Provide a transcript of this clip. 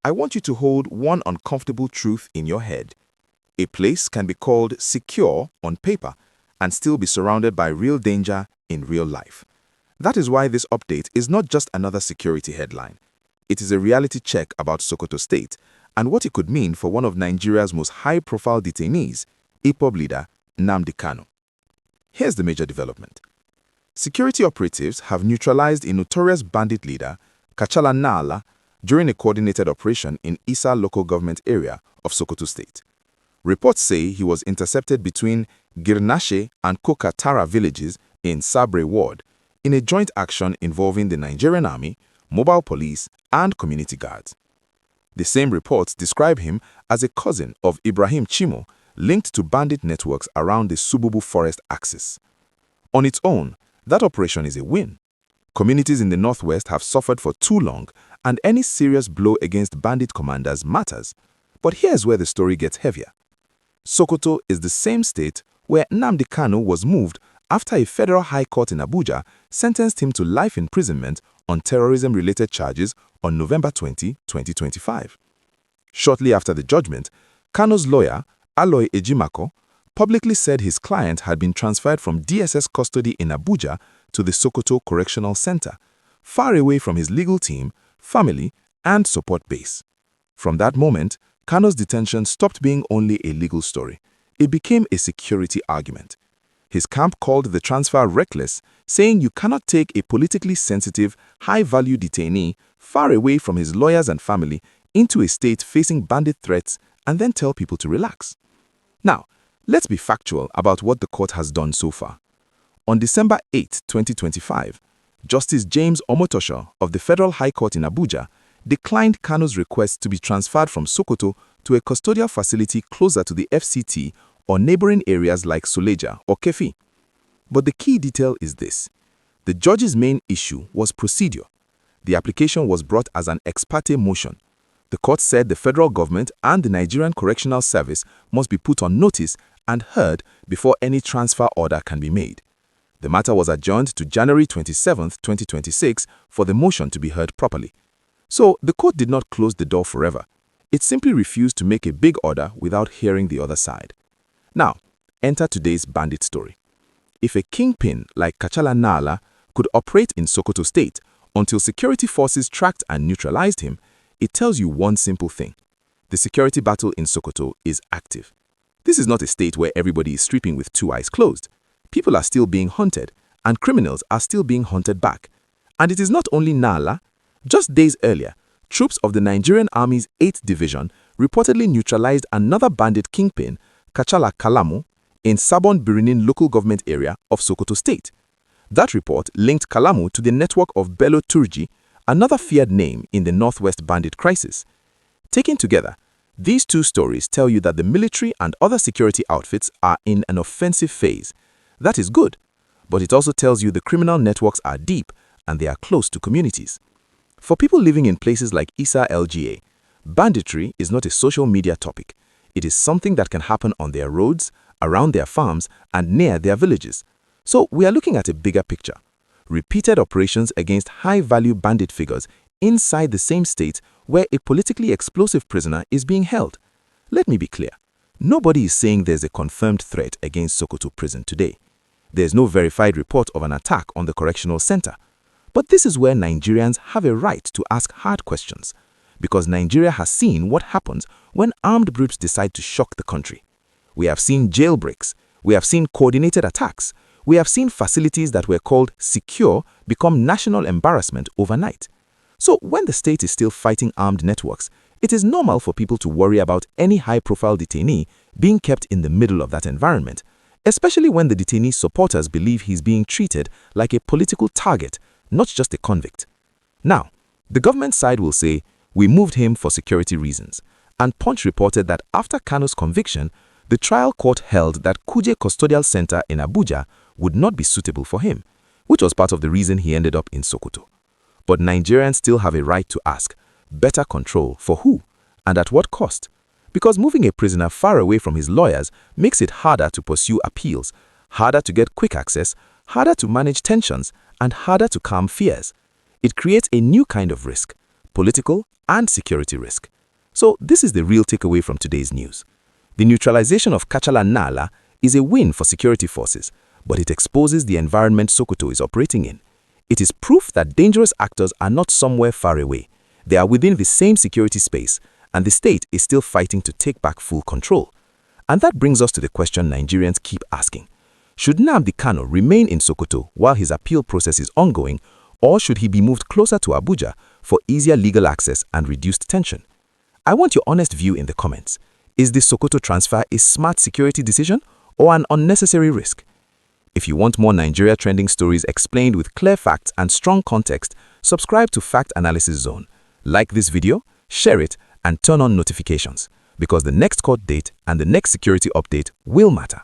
I want you to hold one uncomfortable truth in your head. A place can be called secure on paper and still be surrounded by real danger in real life. That is why this update is not just another security headline. It is a reality check about Sokoto State and what it could mean for one of Nigeria's most high-profile detainees, IPOB leader Nnamdi Kanu. Here's the major development. Security operatives have neutralized a notorious bandit leader, Kachalla Na'Allah, during a coordinated operation in Isa local government area of Sokoto State. Reports say he was intercepted between Girnashe and Kuka Tara villages in Sabre ward in a joint action involving the Nigerian Army, mobile police, and community guards. The same reports describe him as a cousin of Ibrahim Chimmo linked to bandit networks around the Sububu forest axis. On its own, that operation is a win. Communities in the northwest have suffered for too long, and any serious blow against bandit commanders matters. But here's where the story gets heavier. Sokoto is the same state where Nnamdi Kanu was moved after a federal high court in Abuja sentenced him to life imprisonment on terrorism-related charges on November 20, 2025. Shortly after the judgment, Kanu's lawyer, Aloy Ejimako, publicly said his client had been transferred from DSS custody in Abuja to the Sokoto Correctional Center, far away from his legal team, family, and support base. From that moment, Kanu's detention stopped being only a legal story. It became a security argument. His camp called the transfer reckless, saying you cannot take a politically sensitive, high-value detainee far away from his lawyers and family into a state facing bandit threats and then tell people to relax. Now, let's be factual about what the court has done so far. On December 8, 2025, Justice James Omotosho of the Federal High Court in Abuja declined Kanu's request to be transferred from Sokoto to a custodial facility closer to the FCT or neighboring areas like Suleja or Kefi. But the key detail is this. The judge's main issue was procedure. The application was brought as an ex parte motion. The court said the federal government and the Nigerian Correctional Service must be put on notice and heard before any transfer order can be made. The matter was adjourned to January 27, 2026 for the motion to be heard properly. So the court did not close the door forever. It simply refused to make a big order without hearing the other side. Now, enter today's bandit story. If a kingpin like Kachalla Na'Allah could operate in Sokoto State until security forces tracked and neutralized him, it tells you one simple thing. The security battle in Sokoto is active. This is not a state where everybody is sleeping with two eyes closed. People are still being hunted, and criminals are still being hunted back. And it is not only Na'Allah. Just days earlier, troops of the Nigerian Army's 8th Division reportedly neutralized another bandit kingpin, Kachalla Kallamu, in Sabon Birnin local government area of Sokoto State. That report linked Kallamu to the network of Bello Turji, another feared name in the Northwest bandit crisis. Taken together, these two stories tell you that the military and other security outfits are in an offensive phase. That is good, but it also tells you the criminal networks are deep and they are close to communities. For people living in places like Isa LGA, banditry is not a social media topic. It is something that can happen on their roads, around their farms, and near their villages. So we are looking at a bigger picture. Repeated operations against high-value bandit figures inside the same state where a politically explosive prisoner is being held. Let me be clear. Nobody is saying there's a confirmed threat against Sokoto prison today. There's no verified report of an attack on the correctional center. But this is where Nigerians have a right to ask hard questions, because Nigeria has seen what happens when armed groups decide to shock the country. We have seen jailbreaks, we have seen coordinated attacks, we have seen facilities that were called secure become national embarrassment overnight. So when the state is still fighting armed networks, it is normal for people to worry about any high-profile detainee being kept in the middle of that environment, especially when the detainee's supporters believe he's being treated like a political target, not just a convict. Now, the government side will say, we moved him for security reasons, and Punch reported that after Kanu's conviction, the trial court held that Kuje Custodial Center in Abuja would not be suitable for him, which was part of the reason he ended up in Sokoto. But Nigerians still have a right to ask, better control for who and at what cost? Because moving a prisoner far away from his lawyers makes it harder to pursue appeals, harder to get quick access, harder to manage tensions, and harder to calm fears. It creates a new kind of risk, political and security risk. So this is the real takeaway from today's news. The neutralization of Kachalla Na'Allah is a win for security forces, but it exposes the environment Sokoto is operating in. It is proof that dangerous actors are not somewhere far away. They are within the same security space, and the state is still fighting to take back full control. And that brings us to the question Nigerians keep asking. Should Nnamdi Kanu remain in Sokoto while his appeal process is ongoing, or should he be moved closer to Abuja for easier legal access and reduced tension? I want your honest view in the comments. Is this Sokoto transfer a smart security decision or an unnecessary risk? If you want more Nigeria trending stories explained with clear facts and strong context, subscribe to Fact Analysis Zone. Like this video, share it, and turn on notifications, because the next court date and the next security update will matter.